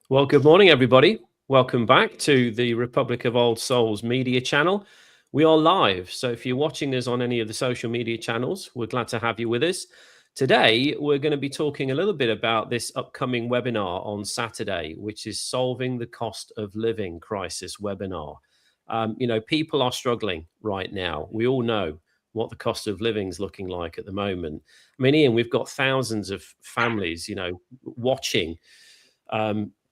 Well, good morning, everybody. Welcome back to the Republic of Old Souls media channel. We are live, so if you're watching us on any of the social media channels, we're glad to have you with us. Today, we're going to be talking a little bit about this upcoming webinar on Saturday, which is Solving the Cost of Living Crisis webinar. People are struggling right now. We all know what the cost of living is looking like at the moment. I mean, Ian, we've got thousands of families, watching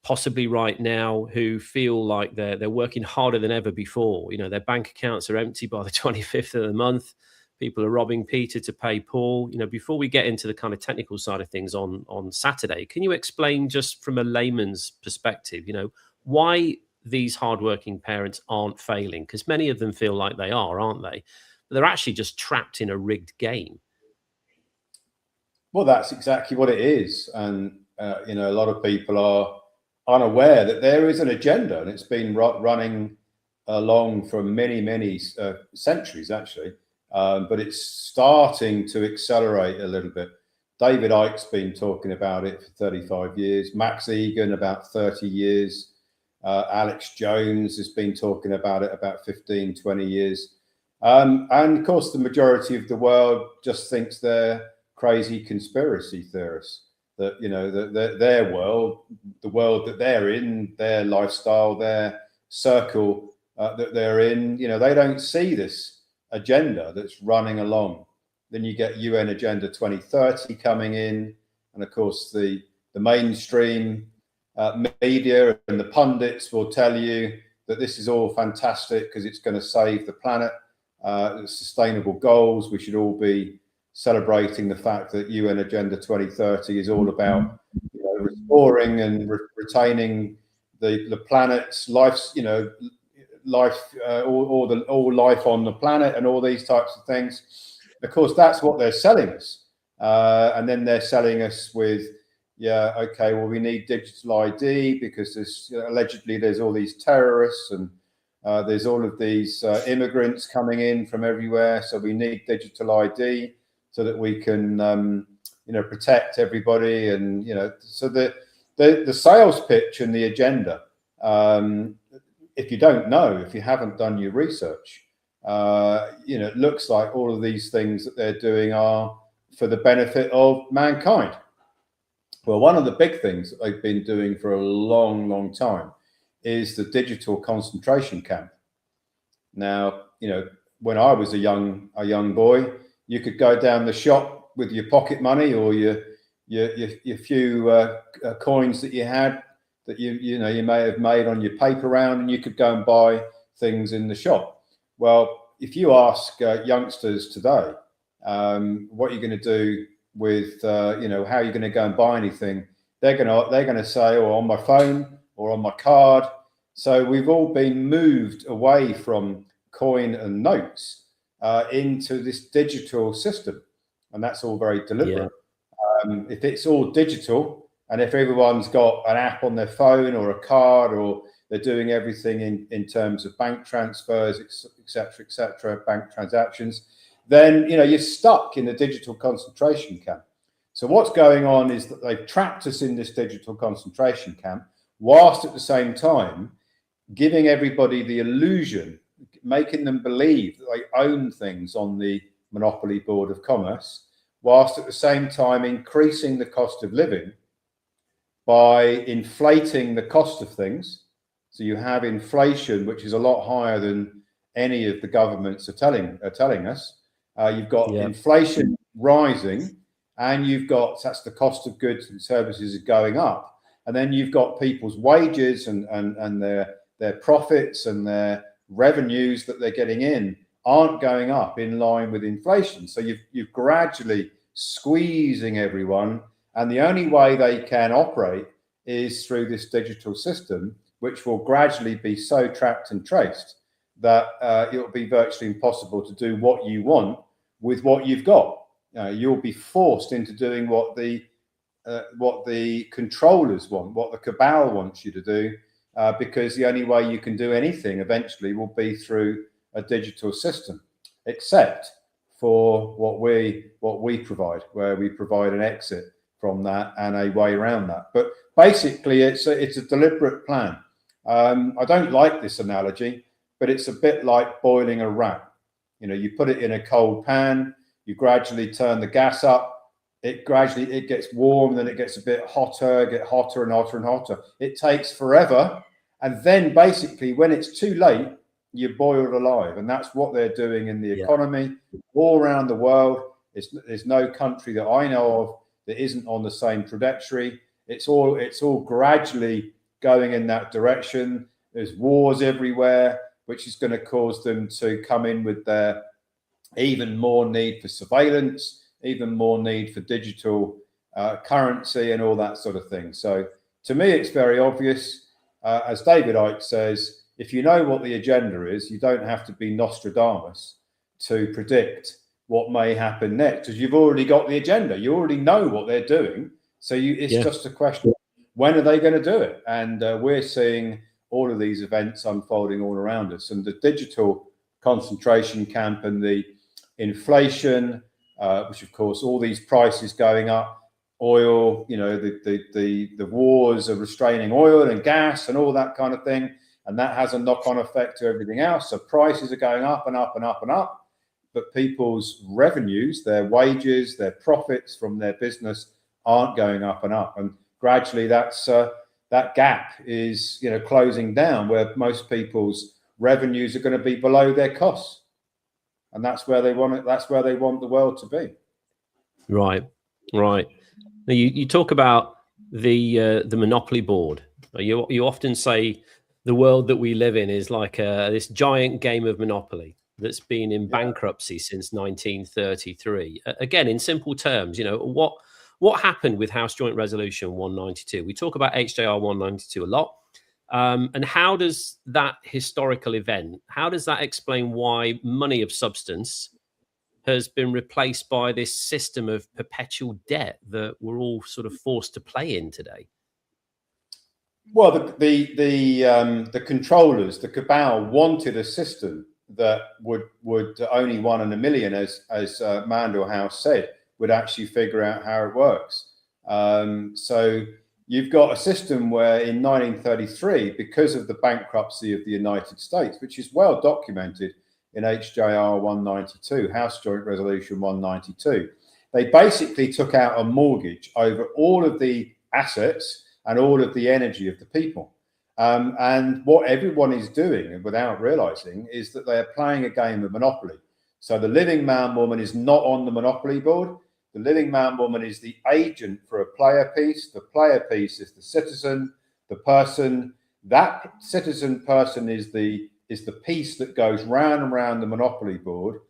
possibly right now who feel like they're working harder than ever before. Their bank accounts are empty by the 25th of the month. People are robbing Peter to pay Paul. Before we get into the kind of technical side of things on Saturday, can you explain just from a layman's perspective, why these hardworking parents aren't failing? Because many of them feel like they are, aren't they? But they're actually just trapped in a rigged game. Well, that's exactly what it is. And, a lot of people are unaware that there is an agenda, and it's been running along for many centuries, actually. But it's starting to accelerate a little bit. David Icke's been talking about it for 35 years. Max Egan, about 30 years. Alex Jones has been talking about it about 15, 20 years. And of course, the majority of the world just thinks they're crazy conspiracy theorists, that their world, the world that they're in, their lifestyle, their circle that they're in, they don't see this agenda that's running along. Then you get UN Agenda 2030 coming in, and of course the mainstream media and the pundits will tell you that this is all fantastic because it's going to save the planet, sustainable goals. We should all be celebrating the fact that UN Agenda 2030 is all about restoring and retaining the planet's life, all life on the planet and all these types of things. Of course, that's what they're selling us, and then they're selling us with, well, we need digital ID because there's allegedly there's all these terrorists and there's all of these immigrants coming in from everywhere, so we need digital ID so that we can, protect everybody. And, so the sales pitch and the agenda, if you don't know, if you haven't done your research, it looks like all of these things that they're doing are for the benefit of mankind. Well, one of the big things that they've been doing for a long time is the digital concentration camp. Now, when I was a young boy, you could go down the shop with your pocket money or your few coins that you had that you may have made on your paper round, and you could go and buy things in the shop. Well, if you ask youngsters today, what you're going to do with how you're going to go and buy anything, they're going to say, or on my phone or on my card. So we've all been moved away from coin and notes into this digital system, and that's all very deliberate. If it's all digital, and if everyone's got an app on their phone or a card, or they're doing everything in terms of bank transfers, etc., bank transactions, then you're stuck in the digital concentration camp. So what's going on is that they've trapped us in this digital concentration camp, whilst at the same time giving everybody the illusion, making them believe that they own things on the Monopoly Board of Commerce, whilst at the same time increasing the cost of living by inflating the cost of things. So you have inflation, which is a lot higher than any of the governments are telling us. You've got inflation rising, and that's the cost of goods and services is going up. And then you've got people's wages and their profits and their revenues that they're getting in aren't going up in line with inflation. So you've gradually squeezing everyone, and the only way they can operate is through this digital system, which will gradually be so tracked and traced that it'll be virtually impossible to do what you want with what you've got. You'll be forced into doing what the controllers want, what the cabal wants you to do, because the only way you can do anything eventually will be through a digital system, except for what we provide, where we provide an exit from that and a way around that. But basically, it's a deliberate plan. I don't like this analogy, but it's a bit like boiling a rat. You know, you put it in a cold pan, you gradually turn the gas up, it gets warm, then it gets a bit hotter, get hotter and hotter and hotter. It takes forever. And then basically when it's too late, you're boiled alive. And that's what they're doing in the economy all around the world. There's no country that I know of that isn't on the same trajectory. It's all gradually going in that direction. There's wars everywhere, which is going to cause them to come in with their even more need for surveillance, even more need for digital currency and all that sort of thing. So to me, it's very obvious. As David Icke says, if you know what the agenda is, you don't have to be Nostradamus to predict what may happen next, because you've already got the agenda. You already know what they're doing. So it's just a question, when are they going to do it? And we're seeing all of these events unfolding all around us. And the digital concentration camp and the inflation, which of course, all these prices going up, oil, you know, the wars are restraining oil and gas and all that kind of thing. And that has a knock-on effect to everything else. So prices are going up and up and up and up. But people's revenues, their wages, their profits from their business aren't going up and up. And gradually that gap is, you know, closing down, where most people's revenues are going to be below their costs. And that's where they want it. That's where they want the world to be. Right. Now you talk about the monopoly board. You often say the world that we live in is like this giant game of Monopoly that's been in bankruptcy since 1933. Again, in simple terms, you know, what happened with House Joint Resolution 192? We talk about HJR 192 a lot. And how does that historical event, how does that explain why money of substance has been replaced by this system of perpetual debt that we're all sort of forced to play in today? Well, the controllers, the cabal, wanted a system that would only 1 in a million, as Mandel House said, would actually figure out how it works. So you've got a system where in 1933, because of the bankruptcy of the United States, which is well documented in HJR 192, House Joint Resolution 192, they basically took out a mortgage over all of the assets and all of the energy of the people. And what everyone is doing, without realizing, is that they are playing a game of Monopoly. So the living man woman is not on the Monopoly board. The living man woman is the agent for a player piece. The player piece is the citizen, the person. That citizen person is the piece that goes round and round the Monopoly board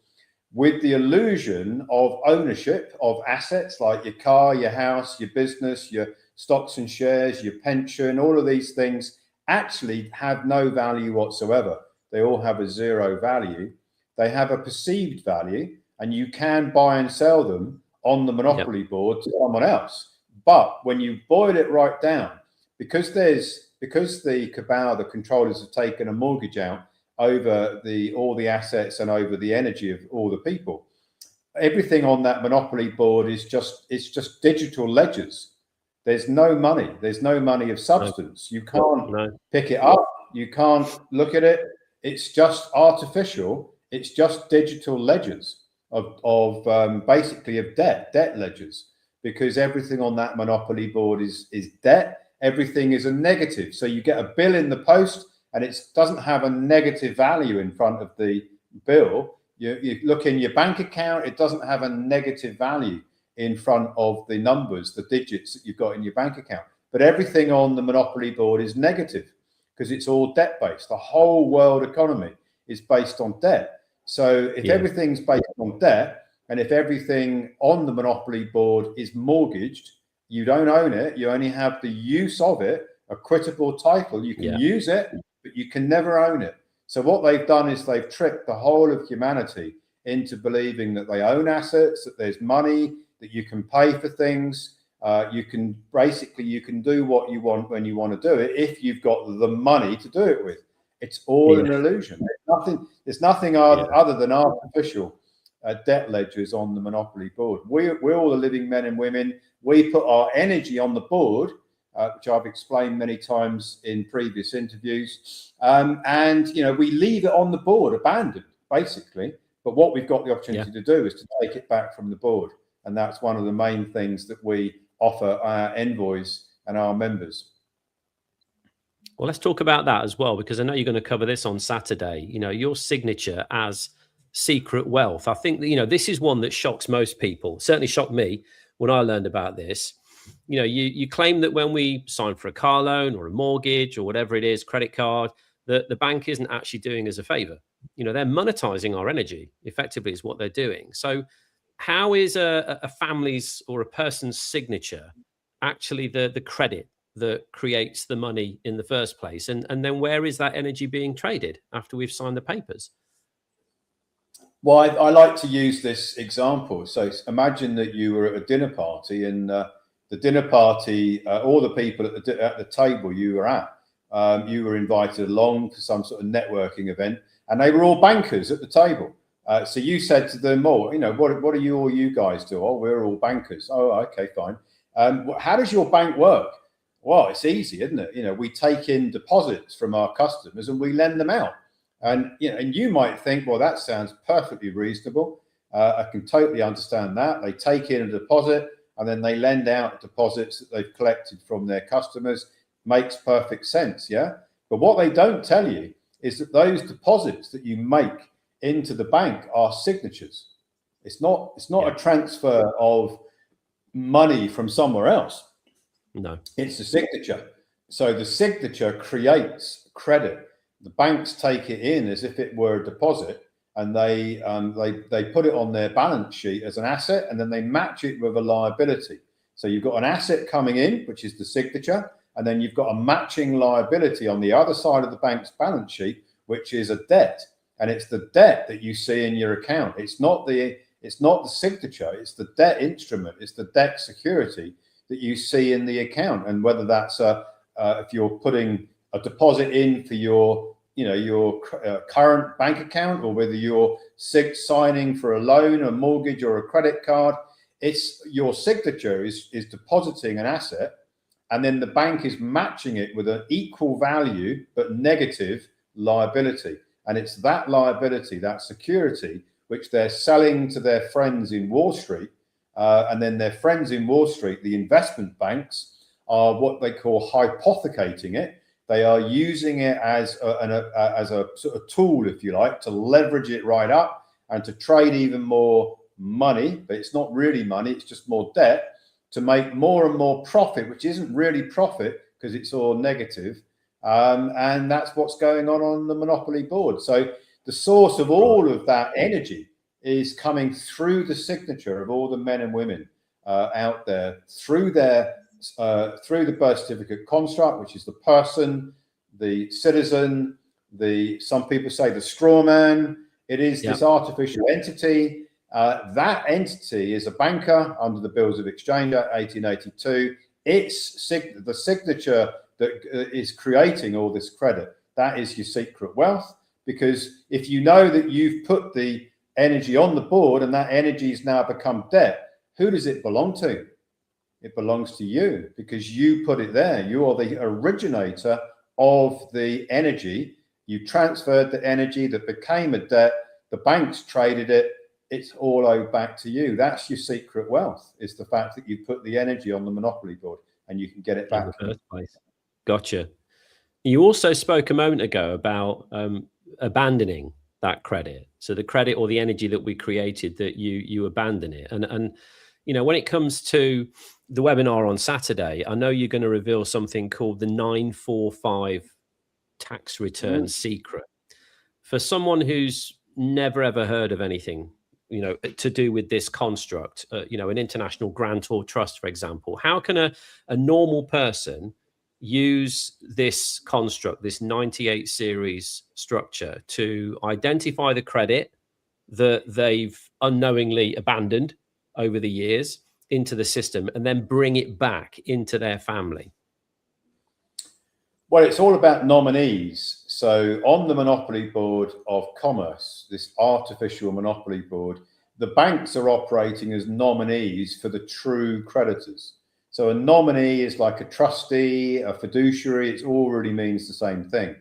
with the illusion of ownership of assets like your car, your house, your business, your stocks and shares, your pension. All of these things actually have no value whatsoever. They all have a zero value. They have a perceived value, and you can buy and sell them on the Monopoly board to someone else. But when you boil it right down, because the cabal, the controllers, have taken a mortgage out over all the assets and over the energy of all the people, everything on that Monopoly board is just digital ledgers. There's no money. There's no money of substance. You can't pick it up. You can't look at it. It's just artificial. It's just digital ledgers of basically of debt ledgers, because everything on that Monopoly board is debt. Everything is a negative. So you get a bill in the post and it doesn't have a negative value in front of the bill. You look in your bank account, it doesn't have a negative value in front of the numbers, the digits that you've got in your bank account. But everything on the Monopoly board is negative because it's all debt based. The whole world economy is based on debt. So if everything's based on debt, and if everything on the Monopoly board is mortgaged, you don't own it. You only have the use of it, a quittable title. You can use it, but you can never own it. So what they've done is they've tricked the whole of humanity into believing that they own assets, that there's money, that you can pay for things. You can do what you want when you want to do it, if you've got the money to do it with. It's all an illusion. There's nothing other than artificial debt ledgers on the monopoly board. We're all the living men and women. We put our energy on the board, which I've explained many times in previous interviews. And, you know, we leave it on the board, abandoned, basically. But what we've got the opportunity to do is to take it back from the board. And that's one of the main things that we offer our envoys and our members. Well, let's talk about that as well, because I know you're going to cover this on Saturday. You know, your signature as Secret Wealth. I think that, you know, this is one that shocks most people. Certainly shocked me when I learned about this. You know, you claim that when we sign for a car loan or a mortgage or whatever it is, credit card, that the bank isn't actually doing us a favor. You know, they're monetizing our energy effectively is what they're doing. So how is a family's or a person's signature actually the credit that creates the money in the first place? And then where is that energy being traded after we've signed the papers? Well, I like to use this example. So imagine that you were at a dinner party, and the dinner party, all the people at the table you were at, you were invited along for some sort of networking event, and they were all bankers at the table. So you said to them, "Oh, you know, what do you guys do?" "Oh, we're all bankers." "Oh, okay, fine. How does your bank work?" "Well, it's easy, isn't it? You know, we take in deposits from our customers and we lend them out." And you know, and you might think, well, that sounds perfectly reasonable. I can totally understand that. They take in a deposit and then they lend out deposits that they've collected from their customers. Makes perfect sense, yeah? But what they don't tell you is that those deposits that you make into the bank are signatures. It's not a transfer of money from somewhere else. No, it's a signature. So the signature creates credit. The banks take it in as if it were a deposit, and they put it on their balance sheet as an asset, and then they match it with a liability. So you've got an asset coming in, which is the signature, and then you've got a matching liability on the other side of the bank's balance sheet, which is a debt. And it's the debt that you see in your account. It's not the signature, it's the debt instrument, it's the debt security that you see in the account. And whether that's if you're putting a deposit in for your current bank account, or whether you're signing for a loan, a mortgage, or a credit card, it's your signature is depositing an asset, and then the bank is matching it with an equal value but negative liability. And it's that liability, that security, which they're selling to their friends in Wall Street. And then their friends in Wall Street, the investment banks, are what they call hypothecating it. They are using it as a sort of tool, if you like, to leverage it right up and to trade even more money. But it's not really money, it's just more debt, to make more and more profit, which isn't really profit because it's all negative. And that's what's going on the monopoly board. So the source of all of that energy is coming through the signature of all the men and women out there, through the birth certificate construct, which is the person, the citizen, some people say the straw man. It is this artificial entity. That entity is a banker under the Bills of Exchange Act 1882. It's the signature that is creating all this credit. That is your secret wealth. Because if you know that you've put the energy on the board and that energy has now become debt, who does it belong to? It belongs to you, because you put it there. You are the originator of the energy. You transferred the energy that became a debt. The banks traded it. It's all owed back to you. That's your secret wealth, is the fact that you put the energy on the monopoly board and you can get it back. In the first place. Gotcha. You also spoke a moment ago about abandoning that credit. So the credit or the energy that we created, that you abandon it. And you know, when it comes to the webinar on Saturday, I know you're going to reveal something called the 945 tax return secret. For someone who's never ever heard of anything, you know, to do with this construct, you know, an international grant or trust, for example, how can a normal person use this construct, this 98 series structure, to identify the credit that they've unknowingly abandoned over the years into the system, and then bring it back into their family? Well, it's all about nominees. So on the Monopoly Board of Commerce, this artificial monopoly board, the banks are operating as nominees for the true creditors. So a nominee is like a trustee, a fiduciary. It all really means the same thing.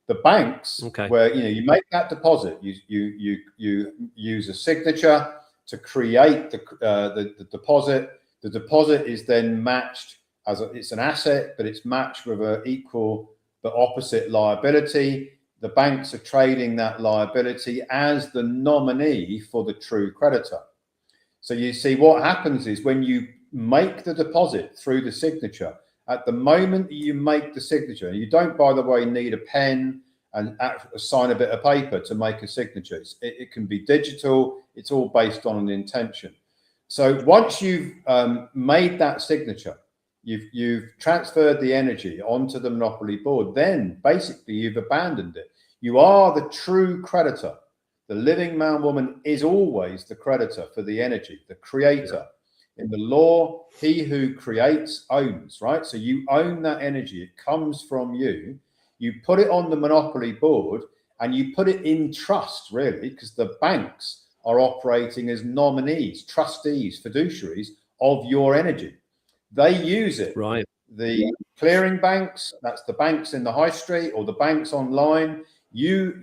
The banks, where you make that deposit, you use a signature to create the deposit. The deposit is then matched it's an asset, but it's matched with an equal but opposite liability. The banks are trading that liability as the nominee for the true creditor. So you see what happens is when you make the deposit through the signature, at the moment that you make the signature, you don't, by the way, need a pen and sign a bit of paper to make a signature. It can be digital. It's all based on an intention. So once you've made that signature, you've transferred the energy onto the monopoly board, then basically you've abandoned it. You are the true creditor. The living man, woman is always the creditor for the energy, the creator. Yeah. In the law, he who creates owns, right? So you own that energy. It comes from you. You put it on the monopoly board and you put it in trust, really, because the banks are operating as nominees, trustees, fiduciaries of your energy. They use it. Right. The clearing banks, that's the banks in the high street or the banks online, you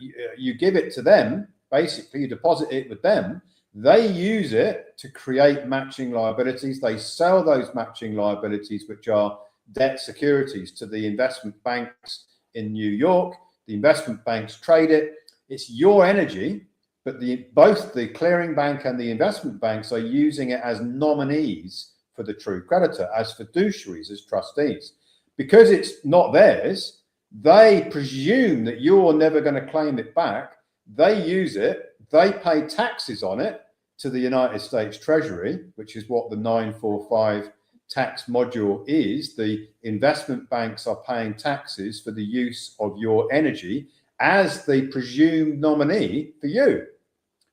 give it to them. Basically, you deposit it with them. They use it to create matching liabilities. They sell those matching liabilities, which are debt securities, to the investment banks in New York. The investment banks trade it. It's your energy, but both the clearing bank and the investment banks are using it as nominees for the true creditor, as fiduciaries, as trustees. Because it's not theirs, they presume that you're never going to claim it back. They use it, they pay taxes on it to the United States Treasury, which is what the 945 tax module is. The investment banks are paying taxes for the use of your energy as the presumed nominee for you.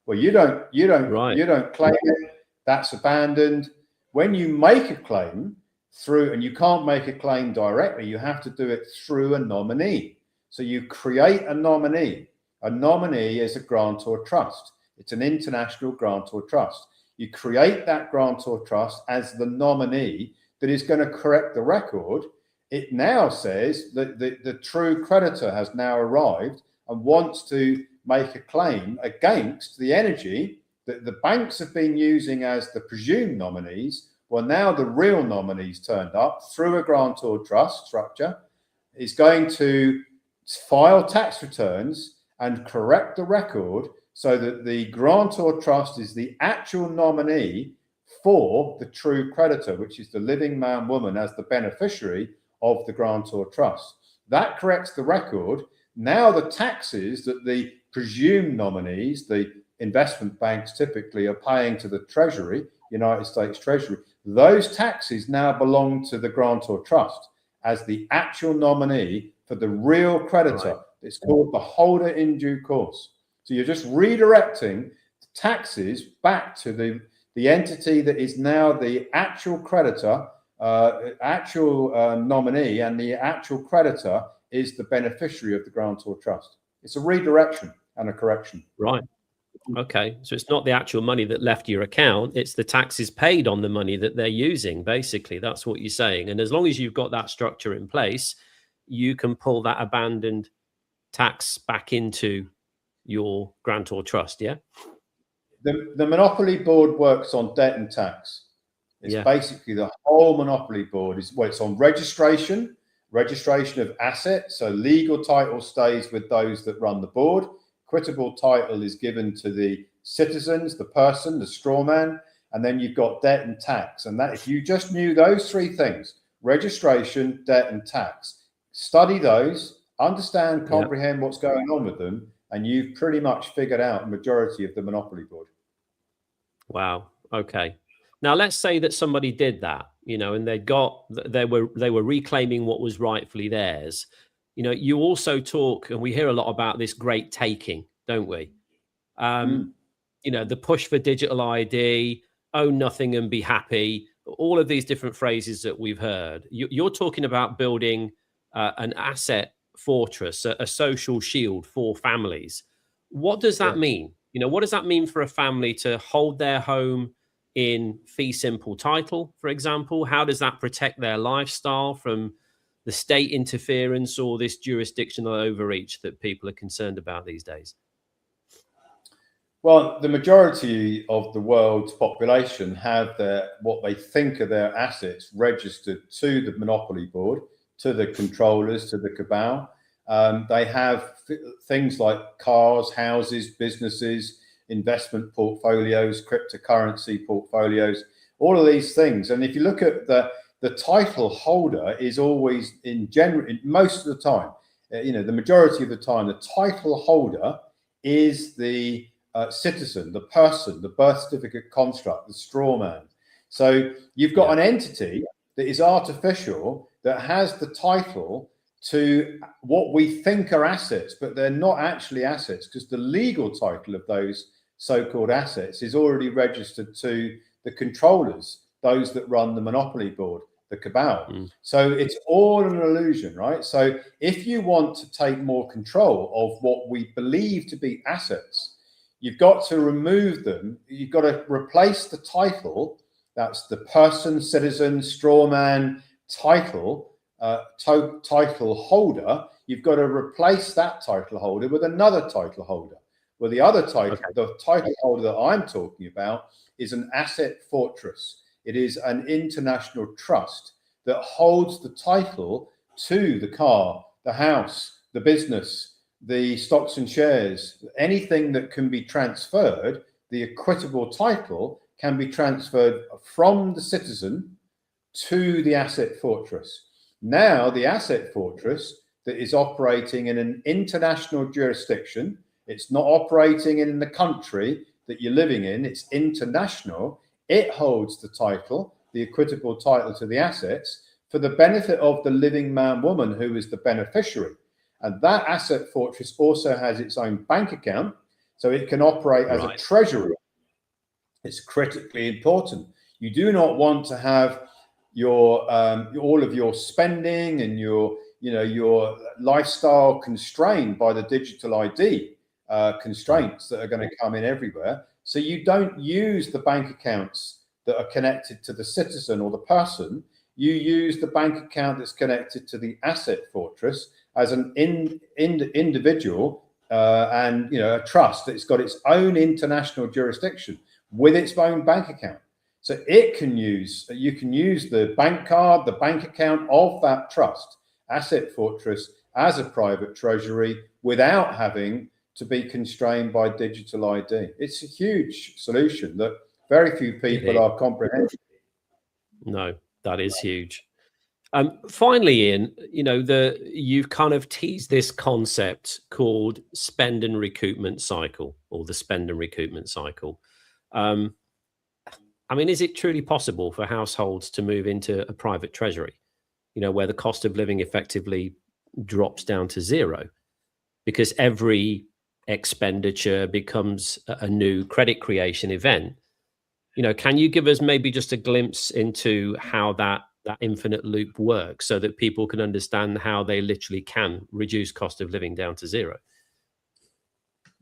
Well, you don't claim it. That's abandoned. When you make a claim through, and you can't make a claim directly, you have to do it through a nominee. So you create a nominee. A nominee is a grantor trust. It's an international grantor trust. You create that grantor trust as the nominee that is going to correct the record. It now says that the true creditor has now arrived and wants to make a claim against the energy that the banks have been using as the presumed nominees. Well, now the real nominees turned up through a grantor trust structure, is going to file tax returns and correct the record so that the grantor trust is the actual nominee for the true creditor, which is the living man, woman, as the beneficiary of the grantor trust. That corrects the record. Now the taxes that the presumed nominees, the investment banks typically, are paying to the Treasury, United States Treasury, those taxes now belong to the grantor trust as the actual nominee for the real creditor. Right. It's called the holder in due course. So you're just redirecting taxes back to the entity that is now the actual creditor, nominee, and the actual creditor is the beneficiary of the grantor trust. It's a redirection and a correction. Right. Okay. So it's not the actual money that left your account. It's the taxes paid on the money that they're using. Basically, that's what you're saying. And as long as you've got that structure in place, you can pull that abandoned tax back into your grantor trust. Yeah. The monopoly board works on debt and tax. It's basically the whole monopoly board it's on registration of assets. So legal title stays with those that run the board. Equitable title is given to the citizens, the person, the straw man, and then you've got debt and tax. And that, if you just knew those three things, registration, debt, and tax, study those, understand, comprehend what's going on with them, and you've pretty much figured out a majority of the monopoly board. Wow. Okay. Now let's say that somebody did that, and they were reclaiming what was rightfully theirs. You also talk, and we hear a lot about this great taking, don't we? The push for digital ID, own nothing and be happy, all of these different phrases that we've heard. You're talking about building an asset fortress, a social shield for families. What does that mean? What does that mean for a family to hold their home in fee simple title, for example? How does that protect their lifestyle from the state interference or this jurisdictional overreach that people are concerned about these days? Well, the majority of the world's population have what they think are their assets registered to the Monopoly Board, to the controllers, to the cabal. They have things like cars, houses, businesses, investment portfolios, cryptocurrency portfolios, all of these things. And if you look at the title holder is always most of the time, the majority of the time, the title holder is the citizen, the person, the birth certificate construct, the straw man. So you've got an entity that is artificial that has the title to what we think are assets, but they're not actually assets, because the legal title of those so-called assets is already registered to the controllers, those that run the Monopoly Board, the cabal. So it's all an illusion, right? So if you want to take more control of what we believe to be assets, you've got to remove them. You've got to replace the title. That's the person, citizen, straw man title, title holder. You've got to replace that title holder with another title holder. Well, the other title, the title holder that I'm talking about is an asset fortress. It is an international trust that holds the title to the car, the house, the business, the stocks and shares. Anything that can be transferred, the equitable title can be transferred from the citizen to the asset fortress. Now, the asset fortress that is operating in an international jurisdiction, it's not operating in the country that you're living in, it's international. It holds the title, the equitable title to the assets, for the benefit of the living man, woman who is the beneficiary. And that asset fortress also has its own bank account, so it can operate as a treasury. It's critically important. You do not want to have your all of your spending and your lifestyle constrained by the digital ID constraints that are going to come in everywhere. So you don't use the bank accounts that are connected to the citizen or the person. You use the bank account that's connected to the asset fortress as an individual and a trust that's got its own international jurisdiction with its own bank account. So you can use the bank card, the bank account of that trust, asset fortress, as a private treasury without having to be constrained by digital ID. It's a huge solution that very few people are comprehending. No, that is huge. Finally, Ian, you've kind of teased this concept called spend and recoupment cycle, or the spend and recoupment cycle. Is it truly possible for households to move into a private treasury, where the cost of living effectively drops down to zero, because every expenditure becomes a new credit creation event? Can you give us maybe just a glimpse into how that infinite loop works, so that people can understand how they literally can reduce cost of living down to zero?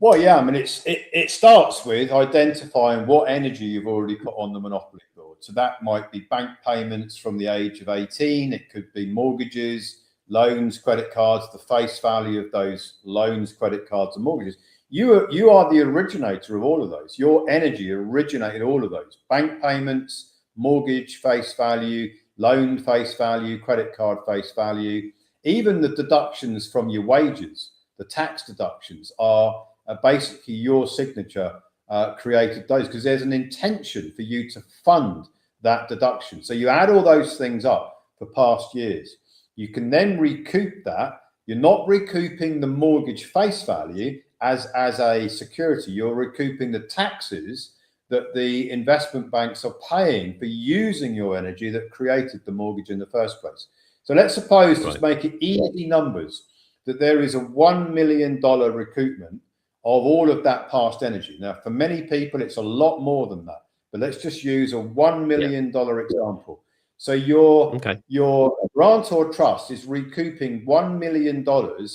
Well, yeah, it starts with identifying what energy you've already put on the Monopoly Board. So that might be bank payments from the age of 18. It could be mortgages, loans, credit cards, the face value of those loans, credit cards, and mortgages. You are the originator of all of those. Your energy originated all of those: bank payments, mortgage face value, loan face value, credit card face value. Even the deductions from your wages, the tax deductions, are basically your signature created those, because there's an intention for you to fund that deduction. So you add all those things up for past years. You can then recoup that. You're not recouping the mortgage face value as a security. You're recouping the taxes that the investment banks are paying for using your energy that created the mortgage in the first place. So let's suppose, to make it easy numbers, that there is a $1 million recoupment of all of that past energy. Now, for many people, it's a lot more than that, but let's just use a $1 million example. So your grantor trust is recouping $1 million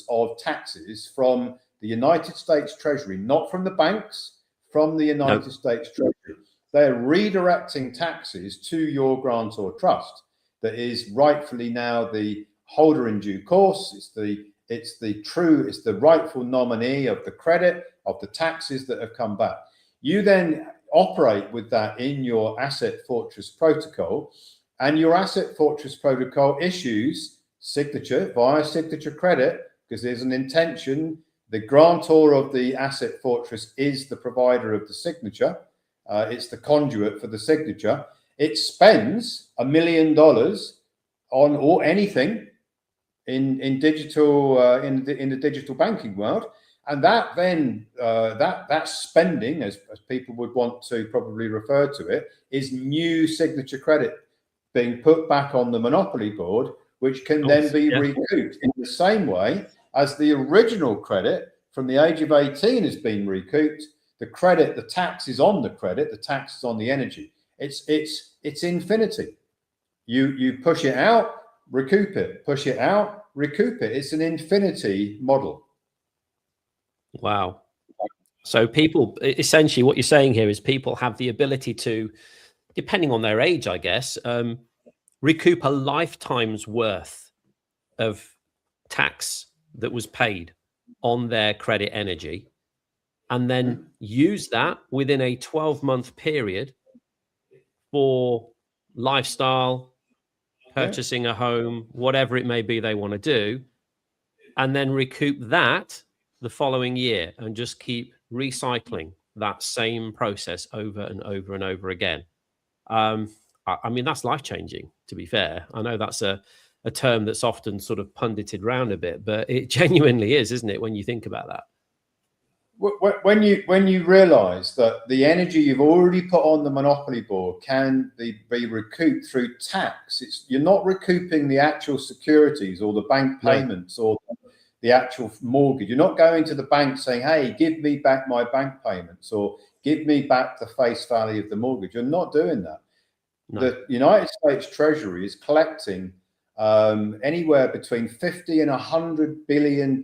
of taxes from the United States Treasury, not from the banks, from the United States Treasury. They're redirecting taxes to your grantor trust that is rightfully now the holder in due course. It's the rightful nominee of the credit of the taxes that have come back. You then operate with that in your Asset Fortress protocol, and your Asset Fortress protocol issues signature via signature credit, because there's an intention. The grantor of the Asset Fortress is the provider of the signature. It's the conduit for the signature. It spends $1 million on or anything in digital in the digital banking world, and that then that spending, as people would want to probably refer to it, is new signature credit being put back on the monopoly board, which can then be recouped in the same way as the original credit from the age of 18 has been recouped. The credit, the tax is on the credit, the tax is on the energy. It's infinity. You push it out, recoup it, push it out, recoup it. It's an infinity model. Wow. So people, essentially what you're saying here is people have the ability to, depending on their age, I guess, recoup a lifetime's worth of tax that was paid on their credit energy, and then use that within a 12-month period for lifestyle, purchasing a home, whatever it may be they want to do, and then recoup that the following year and just keep recycling that same process over and over and over again. I mean, that's life-changing, to be fair. I know that's a term that's often sort of pundited around a bit, but it genuinely is, isn't it, when you think about that? When you realize that the energy you've already put on the monopoly board can be recouped through tax, you're not recouping the actual securities or the bank payments or the actual mortgage. You're not going to the bank saying, hey, give me back my bank payments or give me back the face value of the mortgage. You're not doing that. No. The United States Treasury is collecting anywhere between $50 and $100 billion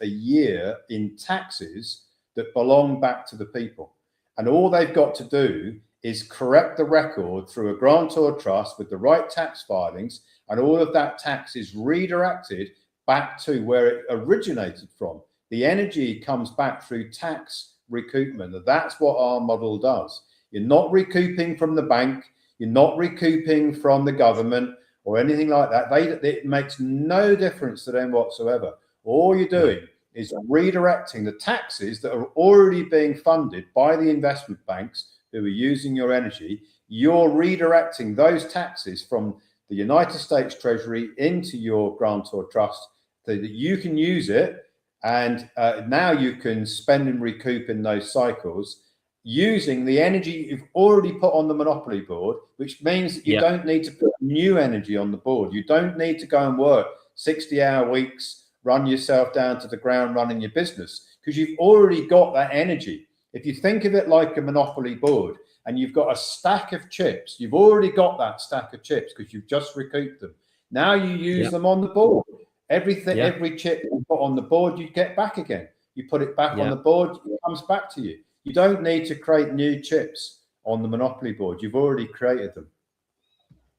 a year in taxes that belong back to the people. And all they've got to do is correct the record through a grantor trust with the right tax filings, and all of that tax is redirected back to where it originated from. The energy comes back through tax recoupment. And that's what our model does. You're not recouping from the bank. You're not recouping from the government or anything like that. It makes no difference to them whatsoever. All you're doing is redirecting the taxes that are already being funded by the investment banks who are using your energy. You're redirecting those taxes from the United States Treasury into your grantor trust so that you can use it. And now you can spend and recoup in those cycles using the energy you've already put on the monopoly board, which means that you don't need to put new energy on the board. You don't need to go and work 60-hour weeks, run yourself down to the ground running your business, because you've already got that energy. If you think of it like a monopoly board and you've got a stack of chips, you've already got that stack of chips because you've just recouped them. Now you use them on the board. Everything, every chip you put on the board, you get back again. You put it back on the board, it comes back to you. You don't need to create new chips on the monopoly board. You've already created them.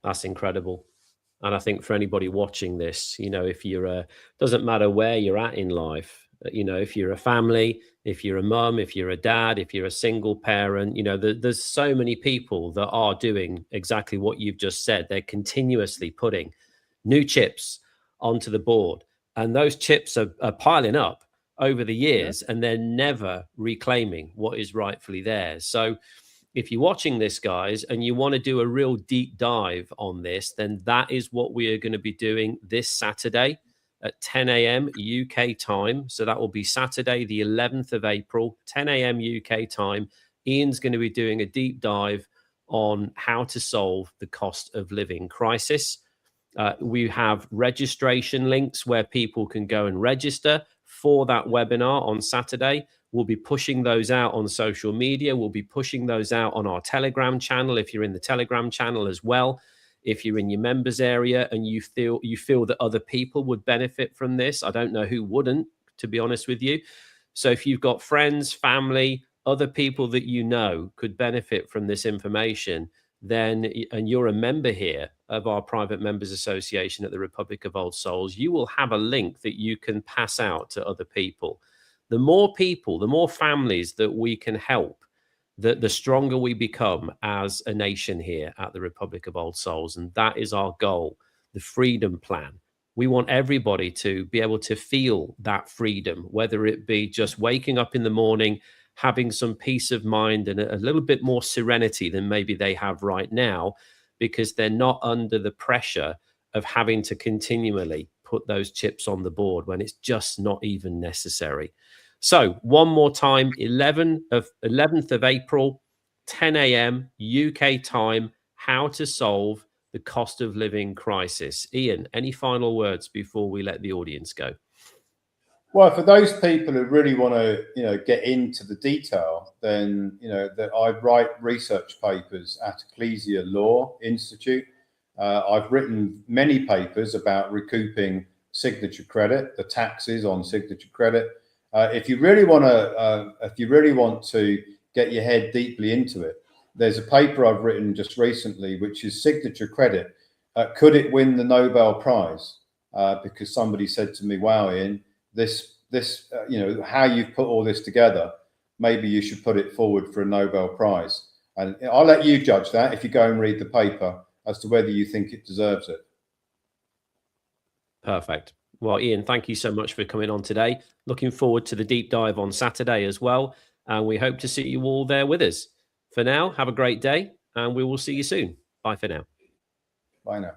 That's incredible. And I think for anybody watching this, you know, if you're doesn't matter where you're at in life, you know, if you're a family, if you're a mum, if you're a dad, if you're a single parent, you know, there's so many people that are doing exactly what you've just said. They're continuously putting new chips onto the board, and those chips are piling up over the years, and they're never reclaiming what is rightfully theirs. So if you're watching this, guys, and you want to do a real deep dive on this, then that is what we are going to be doing this Saturday at 10 a.m. UK time. So that will be Saturday, the 11th of April, 10 a.m. UK time. Ian's going to be doing a deep dive on how to solve the cost of living crisis. We have registration links where people can go and register for that webinar on Saturday. We'll be pushing those out on social media. We'll be pushing those out on our Telegram channel if you're in the Telegram channel as well. If you're in your members area and you feel that other people would benefit from this, I don't know who wouldn't, to be honest with you. So if you've got friends, family, other people that you know could benefit from this information, then, and you're a member here of our private members association at the Republic of Old Souls, you will have a link that you can pass out to other people. The more people, the more families that we can help, the stronger we become as a nation here at the Republic of Old Souls. And that is our goal, the freedom plan. We want everybody to be able to feel that freedom, whether it be just waking up in the morning, having some peace of mind and a little bit more serenity than maybe they have right now, because they're not under the pressure of having to continually put those chips on the board when it's just not even necessary. So one more time, 11th of April, 10 a.m. UK time, how to solve the cost of living crisis. Ian, any final words before we let the audience go? Well, for those people who really want to, get into the detail, then, that I write research papers at Ecclesia Law Institute. I've written many papers about recouping signature credit, the taxes on signature credit. If you really want to get your head deeply into it, there's a paper I've written just recently, which is signature credit. Could it win the Nobel Prize? Because somebody said to me, "Wow, Ian, this how you've put all this together, maybe you should put it forward for a Nobel Prize." And I'll let you judge that if you go and read the paper as to whether you think it deserves it. Perfect. Well, Ian, thank you so much for coming on today. Looking forward to the deep dive on Saturday as well. And we hope to see you all there with us. For now, have a great day, and we will see you soon. Bye for now. Bye now.